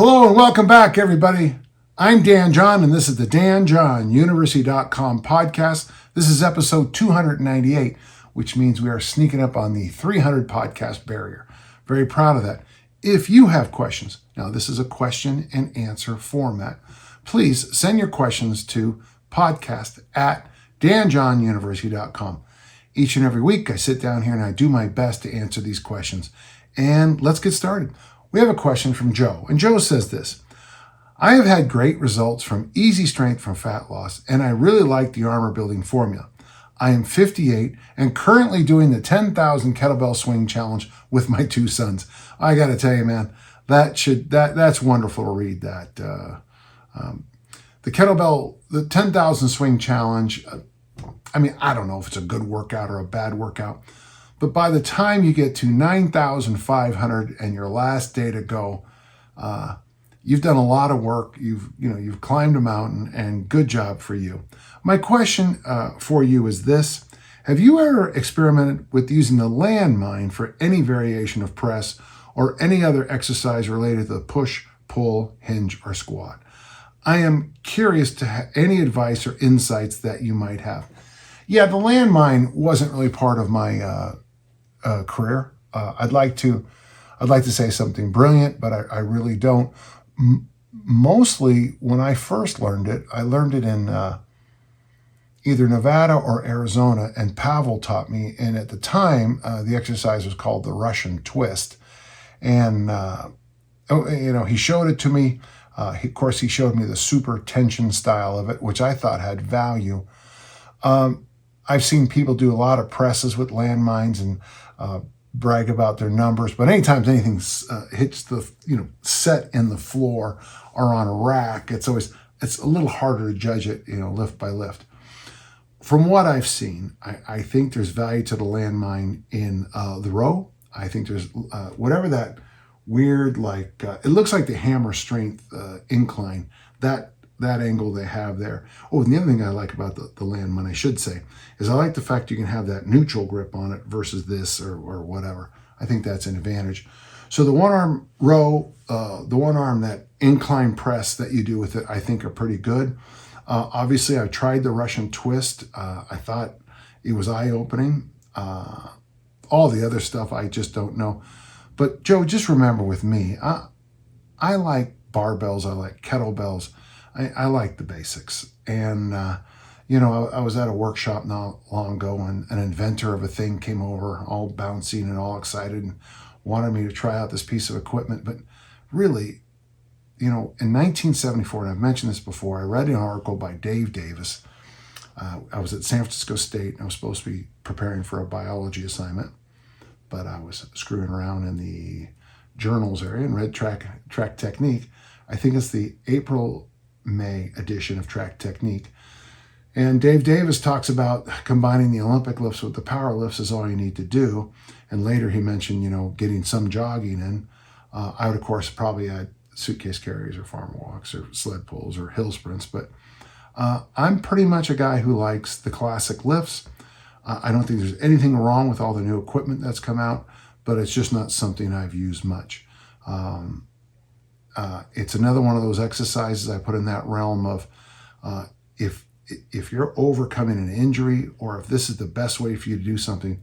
Hello and welcome back, everybody. I'm Dan John, and this is the DanJohnUniversity.com podcast. This is episode 298, which means we are sneaking up on the 300 podcast barrier. Very proud of that. If you have questions, now this is a question and answer format, please send your questions to podcast@DanJohnUniversity.com. Each and every week, I sit down here and I do my best to answer these questions. And let's get started. We have a question from Joe, and Joe says this: I have had great results from easy strength from fat loss, and I really like the armor building formula. I am 58 and currently doing the 10,000 kettlebell swing challenge with my two sons. I got to tell you, man, that's wonderful to read that. The 10,000 swing challenge. I don't know if it's a good workout or a bad workout, but by the time you get to 9,500 and your last day to go, you've done a lot of work. You've climbed a mountain, and good job for you. My question for you is this: have you ever experimented with using the Landmine for any variation of press or any other exercise related to the push, pull, hinge, or squat? I am curious to have any advice or insights that you might have. Yeah, the Landmine wasn't really part of my career. I'd like to say something brilliant, but I really don't. Mostly when I first learned it, I learned it in either Nevada or Arizona, and Pavel taught me. And at the time, the exercise was called the Russian twist. And, he showed it to me. Of course, he showed me the super tension style of it, which I thought had value. I've seen people do a lot of presses with landmines and brag about their numbers, but anytime anything hits the set in the floor or on a rack, it's a little harder to judge it, lift by lift. From what I've seen, I think there's value to the landmine in the row. I think there's whatever that weird, it looks like the hammer strength incline, that angle they have there. Oh, and the other thing I like about the Landmine, I should say, is I like the fact you can have that neutral grip on it versus this or whatever. I think that's an advantage. So the one arm row, the one arm, that incline press that you do with it, I think are pretty good. Obviously, I've tried the Russian twist. I thought it was eye-opening. All the other stuff, I just don't know. But Joe, just remember with me, I like barbells, I like kettlebells. I like the basics. And, I was at a workshop not long ago, and an inventor of a thing came over all bouncing and all excited and wanted me to try out this piece of equipment. But really, in 1974, and I've mentioned this before, I read an article by Dave Davis. I was at San Francisco State, and I was supposed to be preparing for a biology assignment, but I was screwing around in the journals area and read Track Technique. I think it's the May edition of Track Technique. And Dave Davis talks about combining the Olympic lifts with the power lifts is all you need to do. And later he mentioned, getting some jogging in. I would, of course, probably add suitcase carries or farm walks or sled pulls or hill sprints. But I'm pretty much a guy who likes the classic lifts. I don't think there's anything wrong with all the new equipment that's come out, but it's just not something I've used much. It's another one of those exercises I put in that realm of if you're overcoming an injury, or if this is the best way for you to do something,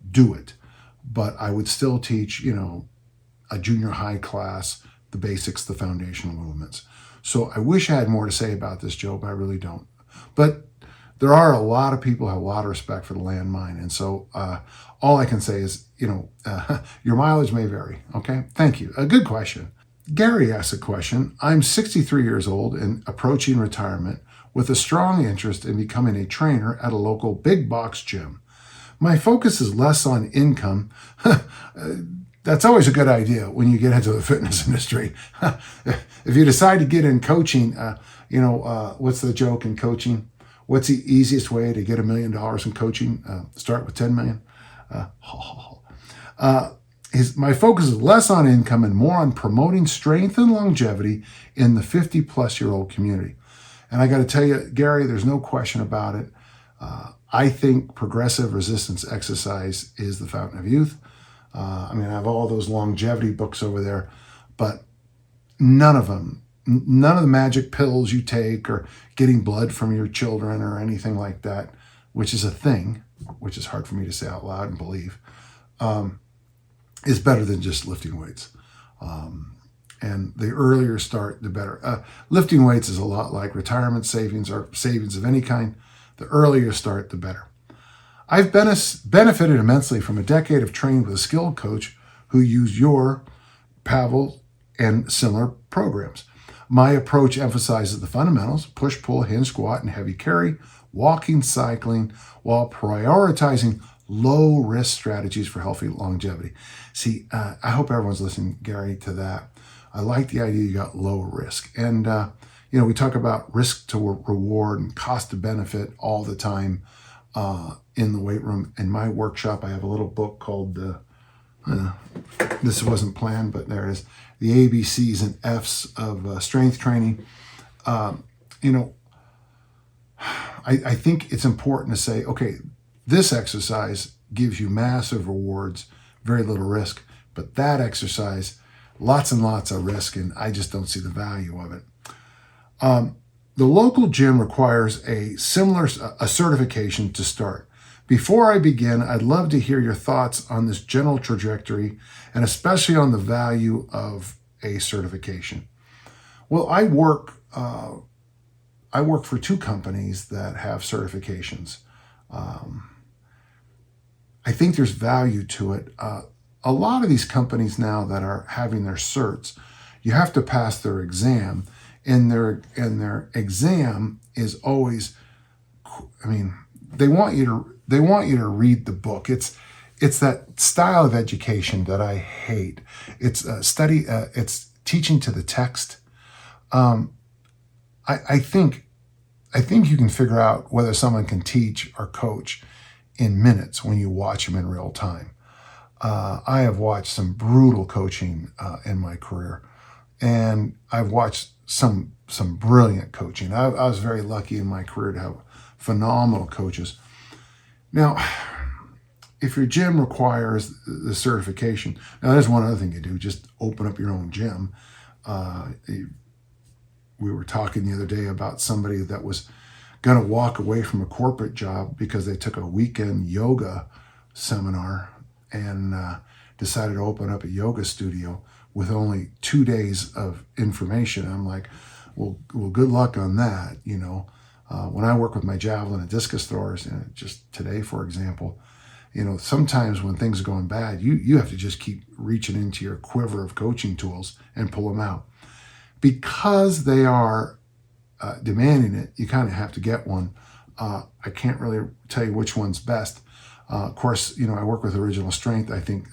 do it. But I would still teach, a junior high class, the basics, the foundational movements. So I wish I had more to say about this, Joe, but I really don't. But there are a lot of people who have a lot of respect for the Landmine. And so all I can say is, your mileage may vary. Okay. Thank you. A good question. Gary asks a question. I'm 63 years old and approaching retirement with a strong interest in becoming a trainer at a local big box gym. My focus is less on income. That's always a good idea when you get into the fitness industry. If you decide to get in coaching, what's the joke in coaching? What's the easiest way to get $1 million in coaching? Start with 10 million. My focus is less on income and more on promoting strength and longevity in the 50-plus-year-old community. And I got to tell you, Gary, there's no question about it. I think progressive resistance exercise is the fountain of youth. I have all those longevity books over there, but none of them, none of the magic pills you take or getting blood from your children or anything like that, which is a thing, which is hard for me to say out loud and believe, is better than just lifting weights. And the earlier you start, the better. Lifting weights is a lot like retirement savings or savings of any kind. The earlier you start, the better. I've benefited immensely from a decade of training with a skilled coach who used your Pavel and similar programs. My approach emphasizes the fundamentals: push, pull, hinge, squat, and heavy carry, walking, cycling, while prioritizing low-risk strategies for healthy longevity. See, I hope everyone's listening, Gary, to that. I like the idea you got low risk. And, we talk about risk to reward and cost to benefit all the time in the weight room. In my workshop, I have a little book called, this wasn't planned, but there it is, The ABCs and Fs of Strength Training. I think it's important to say, okay, this exercise gives you massive rewards, very little risk, but that exercise, lots and lots of risk, and I just don't see the value of it. The local gym requires a certification to start. Before I begin, I'd love to hear your thoughts on this general trajectory and especially on the value of a certification. Well, I work for two companies that have certifications. I think there's value to it. A lot of these companies now that are having their certs, you have to pass their exam, and their exam is always, they want you to read the book. It's that style of education that I hate. It's it's teaching to the text. I think you can figure out whether someone can teach or coach in minutes when you watch them in real time. I have watched some brutal coaching in my career, and I've watched some brilliant coaching. I was very lucky in my career to have phenomenal coaches. Now, if your gym requires the certification, now there's one other thing you do: just open up your own gym. We were talking the other day about somebody that was going to walk away from a corporate job because they took a weekend yoga seminar and decided to open up a yoga studio with only 2 days of information. I'm like, well, good luck on that. When I work with my javelin and discus throwers, just today, for example, sometimes when things are going bad, you have to just keep reaching into your quiver of coaching tools and pull them out. Because they are demanding it, you kind of have to get one. I can't really tell you which one's best. Of course, I work with Original Strength. I think,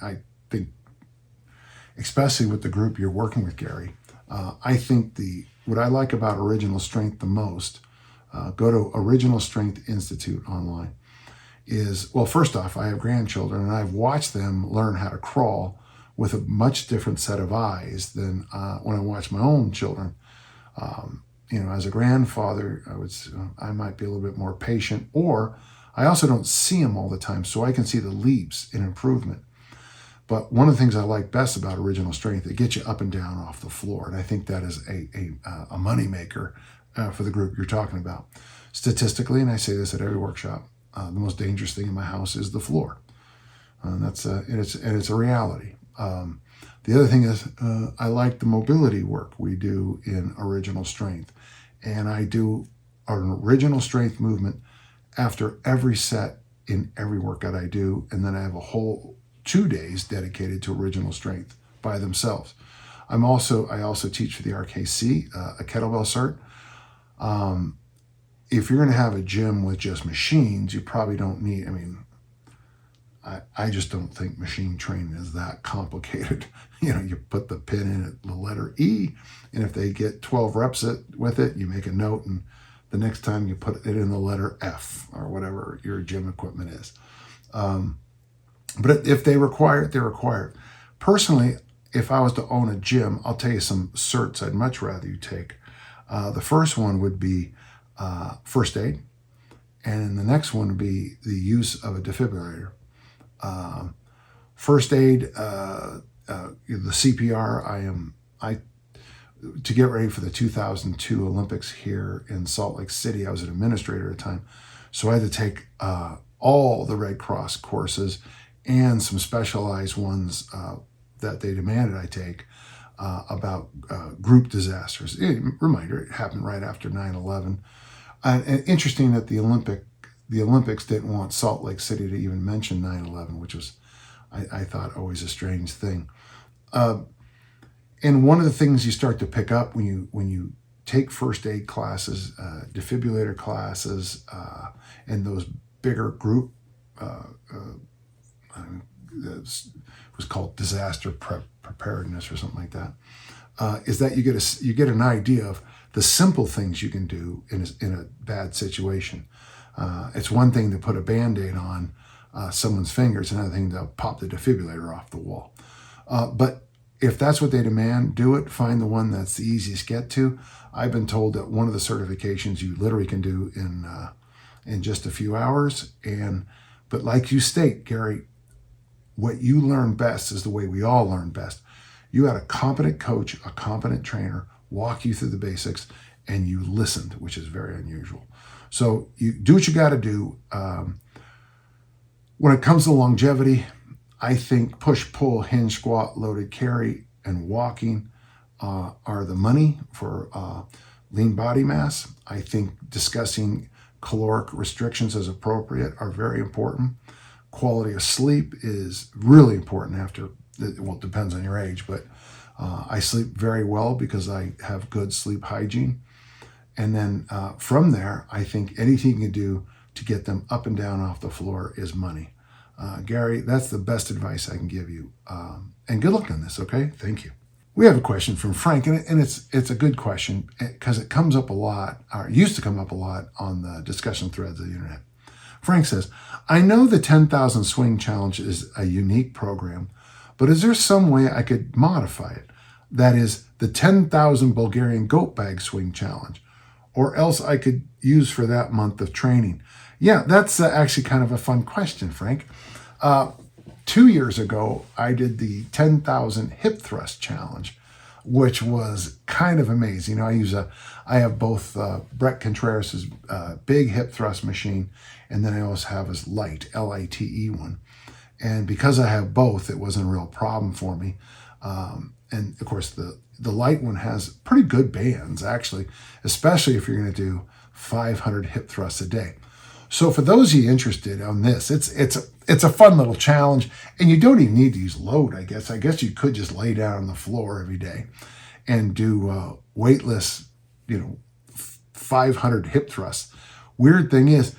especially with the group you're working with, Gary, I think what I like about Original Strength the most, go to Original Strength Institute online, is, well, first off, I have grandchildren and I've watched them learn how to crawl with a much different set of eyes than when I watch my own children. As a grandfather, I might be a little bit more patient, or I also don't see them all the time, so I can see the leaps in improvement. But one of the things I like best about Original Strength, it gets you up and down off the floor, and I think that is a moneymaker for the group you're talking about. Statistically, and I say this at every workshop, the most dangerous thing in my house is the floor. And it's a reality. The other thing is I like the mobility work we do in Original Strength. And I do an Original Strength movement after every set in every workout I do. And then I have a whole 2 days dedicated to Original Strength by themselves. I also teach for the RKC, a kettlebell cert. If you're going to have a gym with just machines, you probably don't need, I just don't think machine training is that complicated. You put the pin in at the letter E, and if they get 12 reps with it, you make a note, and the next time you put it in the letter F or whatever your gym equipment is. But if they require it, they require it. Personally, if I was to own a gym, I'll tell you some certs I'd much rather you take. The first one would be first aid, and the next one would be the use of a defibrillator. First aid, the CPR, to get ready for the 2002 Olympics here in Salt Lake City. I was an administrator at the time, so I had to take all the Red Cross courses and some specialized ones that they demanded I take about group disasters. Reminder, it happened right after 9/11. And interesting that the Olympics didn't want Salt Lake City to even mention 9/11, which was, I thought, always a strange thing. And one of the things you start to pick up when you take first aid classes, defibrillator classes, and those bigger group, it was called disaster preparedness or something like that, is that you get an idea of the simple things you can do in a bad situation. It's one thing to put a Band-Aid on someone's fingers, another thing to pop the defibrillator off the wall. But if that's what they demand, do it. Find the one that's the easiest to get to. I've been told that one of the certifications you literally can do in just a few hours. But like you state, Gary, what you learn best is the way we all learn best. You had a competent coach, a competent trainer, walk you through the basics, and you listened, which is very unusual. So you do what you got to do. When it comes to longevity, I think push, pull, hinge, squat, loaded carry, and walking are the money for lean body mass. I think discussing caloric restrictions as appropriate are very important. Quality of sleep is really important it depends on your age, but I sleep very well because I have good sleep hygiene. And then from there, I think anything you can do to get them up and down off the floor is money. Gary, that's the best advice I can give you. And good luck on this, okay? Thank you. We have a question from Frank, and it's a good question because it comes up a lot, or used to come up a lot on the discussion threads of the internet. Frank says, I know the 10,000 swing challenge is a unique program, but is there some way I could modify it? That is the 10,000 Bulgarian goat bag swing challenge, or else I could use for that month of training. Yeah, that's actually kind of a fun question, Frank. 2 years ago, I did the 10,000 hip thrust challenge, which was kind of amazing. I have both Brett Contreras' big hip thrust machine, and then I also have his light, LITE one. And because I have both, it wasn't a real problem for me. And of course, the light one has pretty good bands, actually, especially if you're going to do 500 hip thrusts a day. So for those of you interested on this, it's a fun little challenge, and you don't even need to use load, I guess. I guess you could just lay down on the floor every day and do weightless, 500 hip thrusts. Weird thing is,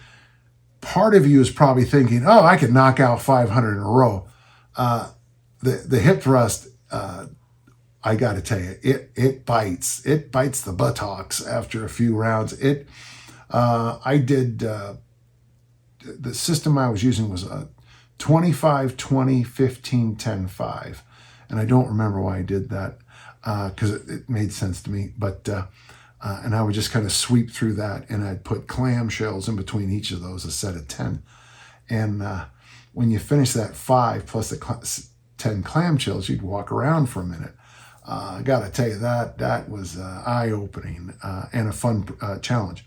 part of you is probably thinking, oh, I could knock out 500 in a row. The hip thrust, I got to tell you, it bites. It bites the buttocks after a few rounds. I did, the system I was using was 25, 20, 15, 10, 5. And I don't remember why I did that because it made sense to me. But and I would just kind of sweep through that, and I'd put clamshells in between each of those, a set of 10. And when you finish that 5 plus the 10 clamshells, you'd walk around for a minute. I got to tell you, that was eye-opening and a fun challenge.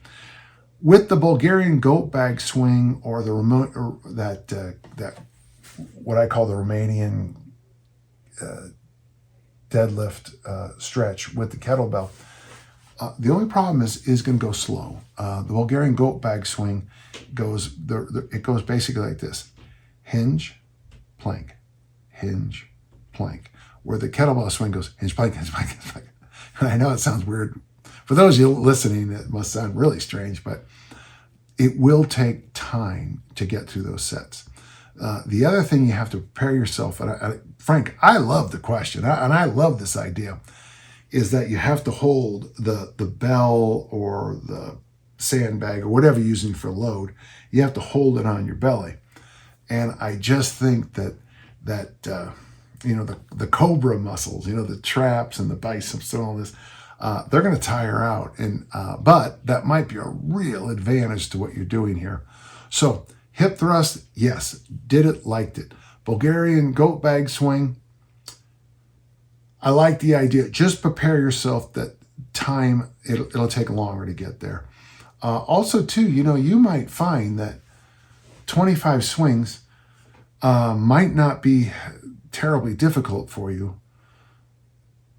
With the Bulgarian goat bag swing, or the remote, or that what I call the Romanian deadlift stretch with the kettlebell, the only problem is going to go slow. The Bulgarian goat bag swing goes basically like this: hinge, plank, hinge, plank. Where the kettlebell swing goes hinge, plank, hinge, plank, hinge, plank. And I know it sounds weird. For those of you listening, it must sound really strange, but it will take time to get through those sets. The other thing you have to prepare yourself, Frank, I love the question, and I love this idea, is that you have to hold the bell or the sandbag or whatever you're using for load. You have to hold it on your belly. And I just think that the cobra muscles, the traps and the biceps and all this, they're going to tire out. But that might be a real advantage to what you're doing here. So hip thrust, yes, did it, liked it. Bulgarian goat bag swing, I like the idea. Just prepare yourself that time, it'll take longer to get there. Also, too, you might find that 25 swings might not be terribly difficult for you,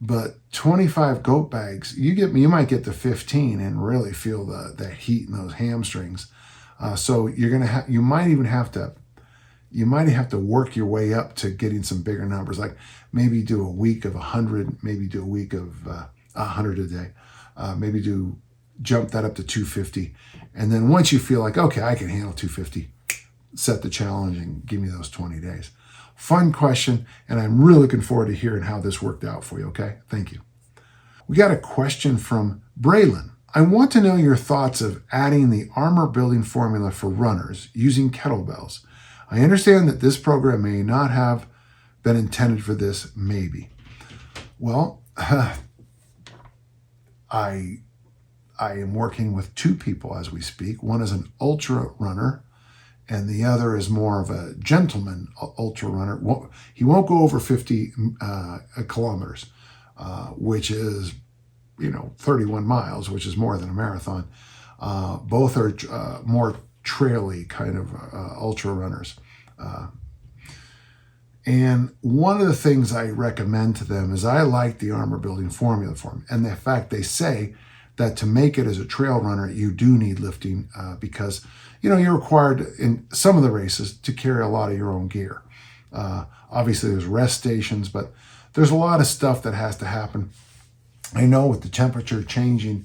but 25 goat bags, you might get to 15 and really feel the heat in those hamstrings. So you might have to work your way up to getting some bigger numbers. Like maybe do a week of 100, maybe do a week of 100 a day, maybe jump that up to 250, and then once you feel like, okay, I can handle 250, set the challenge and give me those 20 days. Fun question, and I'm really looking forward to hearing how this worked out for you, okay? Thank you. We got a question from Braylon. I want to know your thoughts of adding the armor building formula for runners using kettlebells. I understand that this program may not have been intended for this, maybe. Well, I am working with two people as we speak. One is an ultra runner, and the other is more of a gentleman ultra runner. He won't go over 50 kilometers, which is, 31 miles, which is more than a marathon. Both are more traily kind of ultra runners. And one of the things I recommend to them is I like the armor building formula for them. And the fact they say that to make it as a trail runner, you do need lifting because, you're required in some of the races to carry a lot of your own gear. Obviously, there's rest stations, but there's a lot of stuff that has to happen. I know with the temperature changing,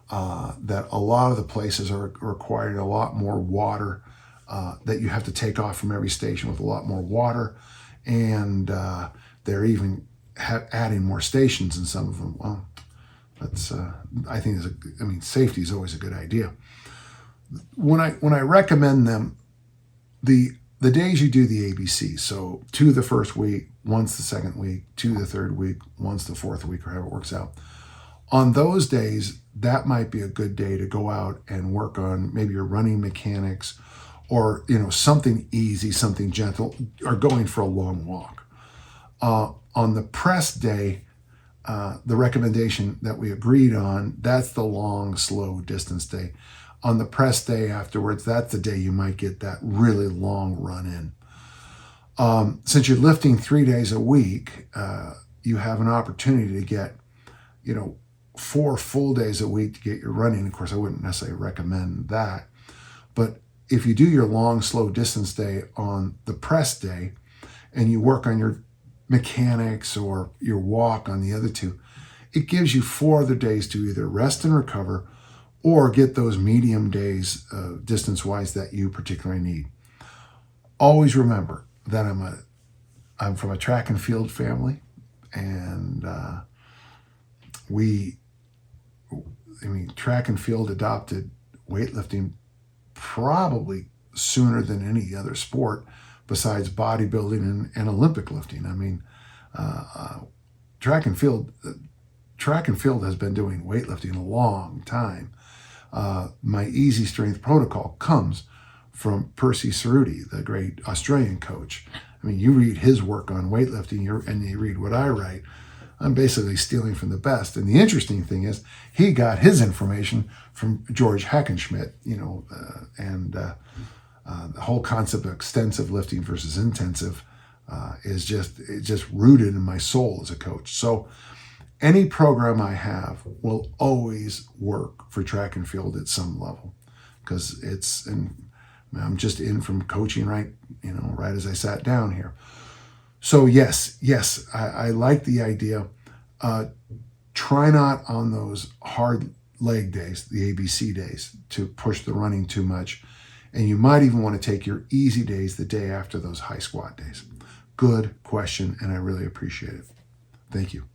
that a lot of the places are requiring a lot more water, that you have to take off from every station with a lot more water. And they're even adding more stations in some of them. Well, that's I think safety is always a good idea. When I recommend them, the days you do the ABC, so 2 the first week, once the second week, 2 the third week, once the fourth week, or however it works out. On those days, that might be a good day to go out and work on maybe your running mechanics, or something easy, something gentle, or going for a long walk. On the press day, the recommendation that we agreed on, that's the long, slow distance day. On the press day afterwards, that's the day you might get that really long run in. Since you're lifting 3 days a week, you have an opportunity to get, 4 full days a week to get your running. Of course, I wouldn't necessarily recommend that. But if you do your long, slow distance day on the press day and you work on your mechanics or your walk on the other 2, it gives you 4 other days to either rest and recover or get those medium days distance-wise that you particularly need. Always remember that I'm from a track and field family, and track and field adopted weightlifting probably sooner than any other sport besides bodybuilding and Olympic lifting. Track and field has been doing weightlifting a long time. My easy strength protocol comes from Percy Cerruti, the great Australian coach. You read his work on weightlifting and you read what I write. I'm basically stealing from the best. And the interesting thing is he got his information from George Hackenschmidt, and the whole concept of extensive lifting versus intensive is just rooted in my soul as a coach. So any program I have will always work for track and field at some level, because I'm just in from coaching right as I sat down here. So yes, I like the idea. Try not on those hard leg days, the ABC days, to push the running too much. And you might even want to take your easy days the day after those high squat days. Good question, and I really appreciate it. Thank you.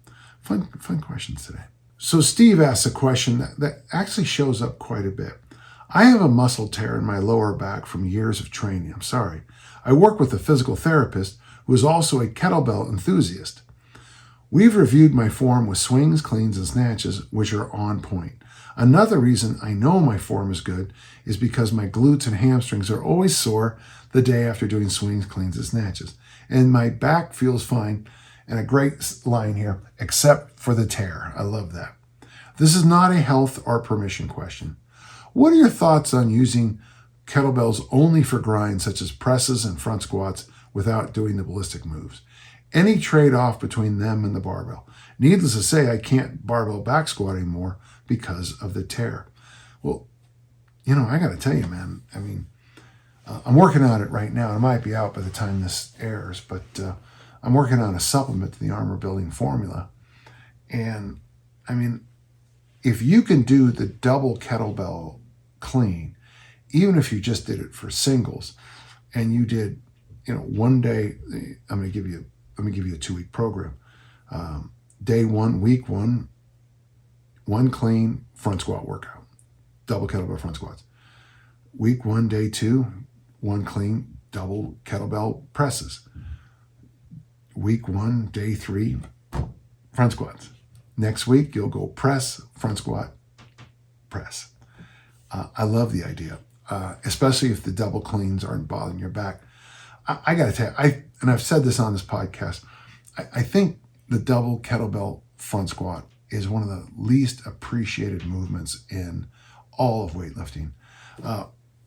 Fun questions today. So Steve asks a question that actually shows up quite a bit. I have a muscle tear in my lower back from years of training. I'm sorry. I work with a physical therapist who is also a kettlebell enthusiast. We've reviewed my form with swings, cleans, and snatches, which are on point. Another reason I know my form is good is because my glutes and hamstrings are always sore the day after doing swings, cleans, and snatches. And my back feels fine, And a great line here, except for the tear. I love that. This is not a health or permission question. What are your thoughts on using kettlebells only for grinds such as presses and front squats without doing the ballistic moves? Any trade-off between them and the barbell? Needless to say, I can't barbell back squat anymore because of the tear. Well, I got to tell you, man, I mean, I'm working on it right now. It might be out by the time this airs, but I'm working on a supplement to the armor building formula. And I mean, if you can do the double kettlebell clean, even if you just did it for singles, and you did, one day, let me give you a 2-week program. Day 1, week 1, one clean front squat workout, double kettlebell front squats. Week 1, day 2, one clean double kettlebell presses. Week 1, day 3, front squats. Next week, you'll go press, front squat, press. I love the idea, especially if the double cleans aren't bothering your back. I got to tell you, and I've said this on this podcast, I think the double kettlebell front squat is one of the least appreciated movements in all of weightlifting.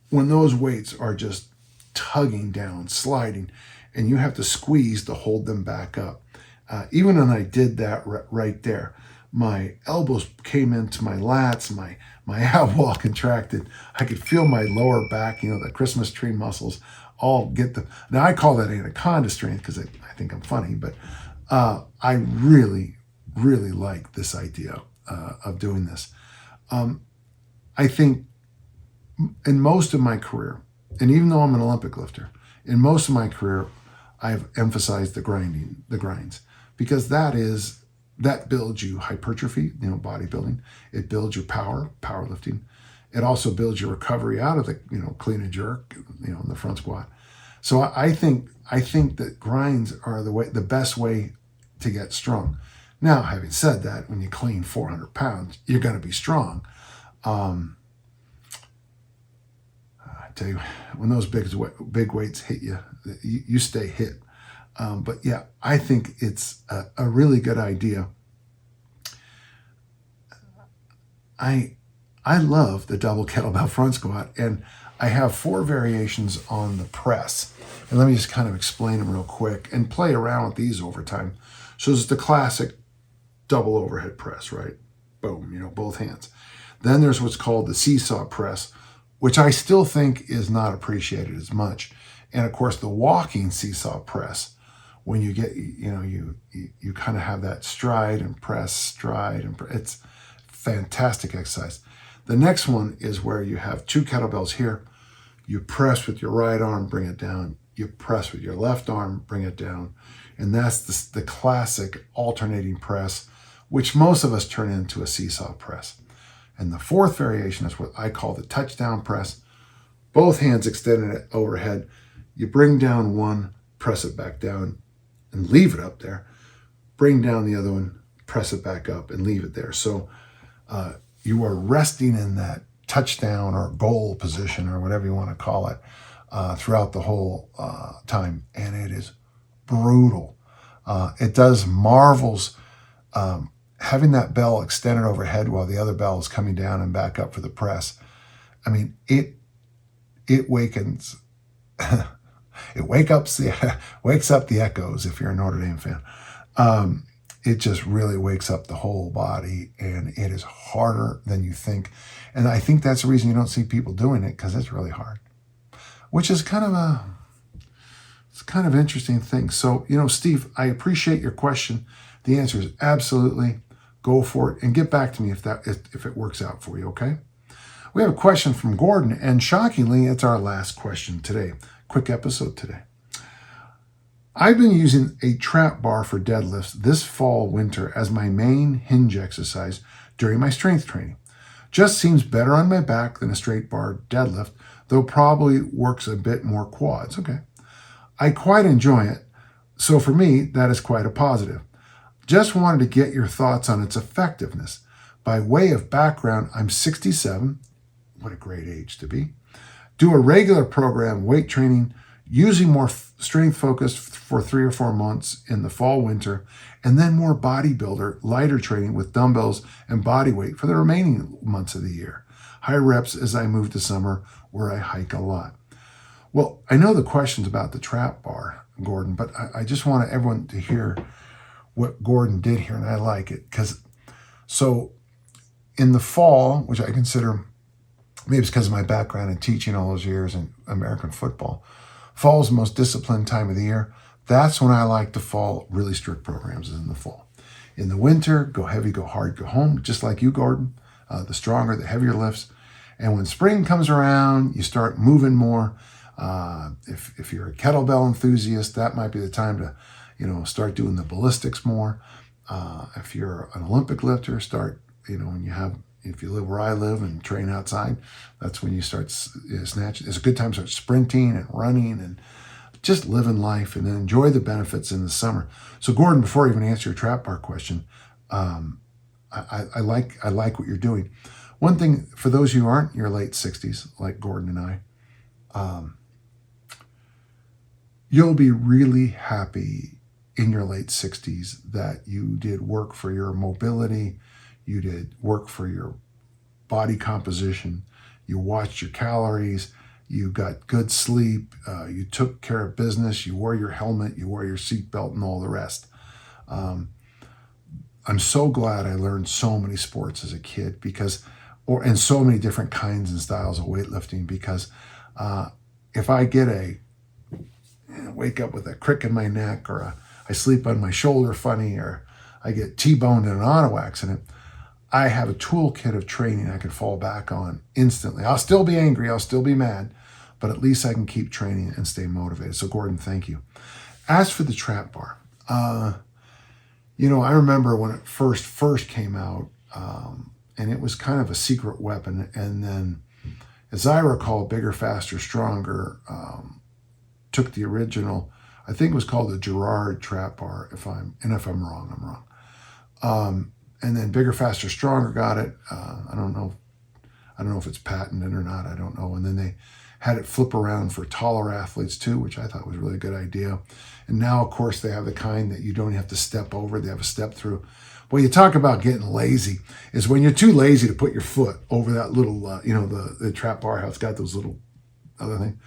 When those weights are just tugging down, sliding, and you have to squeeze to hold them back up. Even when I did that right there, my elbows came into my lats, my ab wall contracted. I could feel my lower back, the Christmas tree muscles all get the. Now I call that anaconda strength because I think I'm funny, but I really, really like this idea of doing this. I think in most of my career, and even though I'm an Olympic lifter, in most of my career, I've emphasized the grinds, because that builds you hypertrophy, bodybuilding. It builds your powerlifting. It also builds your recovery out of the, clean and jerk, in the front squat. So I think that grinds are the best way to get strong. Now, having said that, when you clean 400 pounds, you're going to be strong. I tell you, when those big weights hit you, you stay hit. But yeah, I think it's a really good idea. I love the double kettlebell front squat, and I have 4 variations on the press. And let me just kind of explain them real quick and play around with these over time. So there's the classic double overhead press, right? Boom, both hands. Then there's what's called the seesaw press, which I still think is not appreciated as much. And of course, the walking seesaw press, when you get, you kind of have that stride and press, it's fantastic exercise. The next one is where you have 2 kettlebells here. You press with your right arm, bring it down. You press with your left arm, bring it down. And that's the classic alternating press, which most of us turn into a seesaw press. And the 4th variation is what I call the touchdown press. Both hands extended overhead. You bring down one, press it back down, and leave it up there. Bring down the other one, press it back up, and leave it there. So you are resting in that touchdown or goal position, or whatever you want to call it, throughout the whole time. And it is brutal. It does marvels. Having that bell extended overhead while the other bell is coming down and back up for the press. I mean, it wakens, it wakes up the echoes if you're a Notre Dame fan. It just really wakes up the whole body, and it is harder than you think. And I think that's the reason you don't see people doing it, because it's really hard, which is kind of interesting thing. So, Steve, I appreciate your question. The answer is absolutely. Go for it and get back to me if it works out for you, okay? We have a question from Gordon, and shockingly, it's our last question today. Quick episode today. I've been using a trap bar for deadlifts this fall, winter as my main hinge exercise during my strength training. Just seems better on my back than a straight bar deadlift, though probably works a bit more quads. Okay. I quite enjoy it, so for me, that is quite a positive. Just wanted to get your thoughts on its effectiveness. By way of background, I'm 67. What a great age to be. Do a regular program weight training using more strength focus for 3 or 4 months in the fall, winter, and then more bodybuilder, lighter training with dumbbells and body weight for the remaining months of the year. High reps as I move to summer, where I hike a lot. Well, I know the question's about the trap bar, Gordon, but I just want everyone to hear what Gordon did here, and I like it. So in the fall, which I consider, maybe it's because of my background in teaching all those years in American football, fall is the most disciplined time of the year. That's when I like to fall really strict programs, is in the fall. In the winter, go heavy, go hard, go home, just like you, Gordon. The stronger, the heavier lifts. And when spring comes around, you start moving more. If you're a kettlebell enthusiast, that might be the time to, start doing the ballistics more. If you're an Olympic lifter, start, if you live where I live and train outside, that's when you start snatching. It's a good time to start sprinting and running and just living life, and then enjoy the benefits in the summer. So Gordon, before I even answer your trap bar question, I like what you're doing. One thing, for those who aren't in your late 60s, like Gordon and I, you'll be really happy in your late 60s that you did work for your mobility, you did work for your body composition, you watched your calories, you got good sleep, you took care of business, you wore your helmet, you wore your seatbelt, and all the rest. I'm so glad I learned so many sports as a kid and so many different kinds and styles of weightlifting, because if I wake up with a crick in my neck, or I sleep on my shoulder funny, or I get T-boned in an auto accident, I have a toolkit of training I can fall back on instantly. I'll still be angry, I'll still be mad, but at least I can keep training and stay motivated. So Gordon, thank you. As for the trap bar, I remember when it first came out, and it was kind of a secret weapon. And then, as I recall, Bigger, Faster, Stronger took the original, I think it was called the Gerard trap bar. If I'm wrong, I'm wrong. And then Bigger, Faster, Stronger got it. I don't know if it's patented or not. I don't know. And then they had it flip around for taller athletes too, which I thought was a really good idea. And now, of course, they have the kind that you don't have to step over. They have a step through. Well, you talk about getting lazy, is when you're too lazy to put your foot over that little, the trap bar, how it's got those little other things.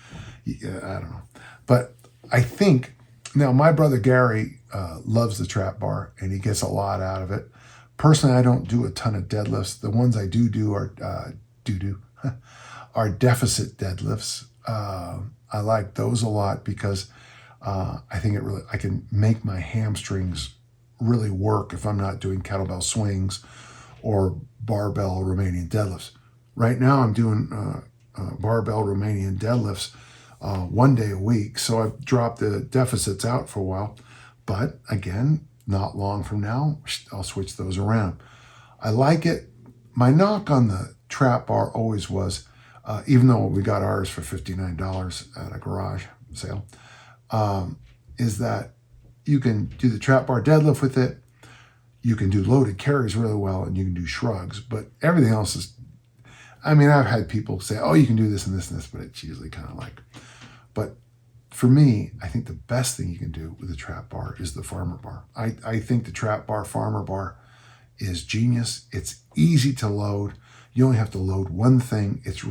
Yeah, I don't know. But I think, now my brother Gary loves the trap bar, and he gets a lot out of it. Personally, I don't do a ton of deadlifts. The ones I do are are deficit deadlifts. I like those a lot because I think I can make my hamstrings really work if I'm not doing kettlebell swings or barbell Romanian deadlifts. Right now I'm doing barbell Romanian deadlifts 1 day a week, so I've dropped the deficits out for a while. But again, not long from now, I'll switch those around. I like it. My knock on the trap bar always was, even though we got ours for $59 at a garage sale, is that you can do the trap bar deadlift with it. You can do loaded carries really well, and you can do shrugs, but everything else is, I've had people say, oh, you can do this and this and this, but it's usually kind of like, but for me, I think the best thing you can do with the trap bar is the farmer bar. I think the trap bar, farmer bar is genius. It's easy to load. You only have to load one thing. It's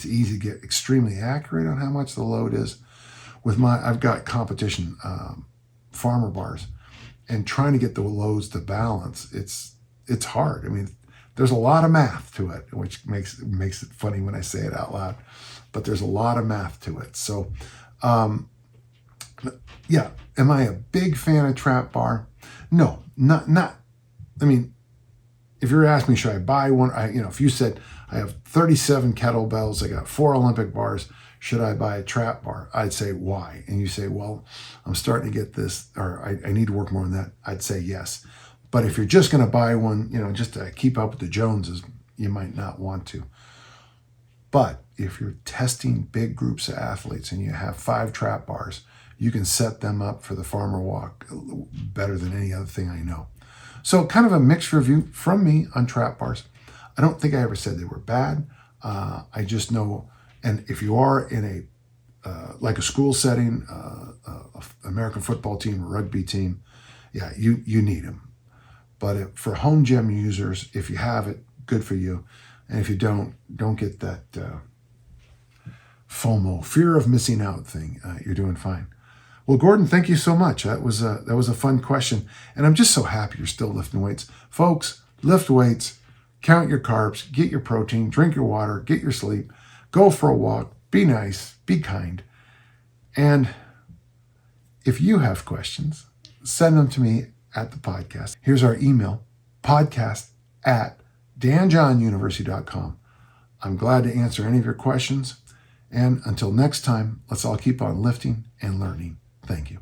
easy to get extremely accurate on how much the load is. I've got competition farmer bars, and trying to get the loads to balance, it's hard. There's a lot of math to it, which makes it funny when I say it out loud, but there's a lot of math to it. So, yeah, am I a big fan of trap bar? No, not. If you're asking me, should I buy one? If you said I have 37 kettlebells, I got 4 Olympic bars, should I buy a trap bar? I'd say, why? And you say, well, I'm starting to get this, or I need to work more on that. I'd say yes. But if you're just going to buy one, just to keep up with the Joneses, you might not want to. But if you're testing big groups of athletes and you have 5 trap bars, you can set them up for the farmer walk better than any other thing I know. So kind of a mixed review from me on trap bars. I don't think I ever said they were bad. I just know, and if you are in like a school setting, American football team, rugby team, yeah, you need them. But for home gym users, if you have it, good for you. And if you don't get that FOMO, fear of missing out thing. You're doing fine. Well, Gordon, thank you so much. That was a fun question. And I'm just so happy you're still lifting weights. Folks, lift weights, count your carbs, get your protein, drink your water, get your sleep, go for a walk, be nice, be kind. And if you have questions, send them to me at the podcast. Here's our email, podcast@danjohnuniversity.com. I'm glad to answer any of your questions. And until next time, let's all keep on lifting and learning. Thank you.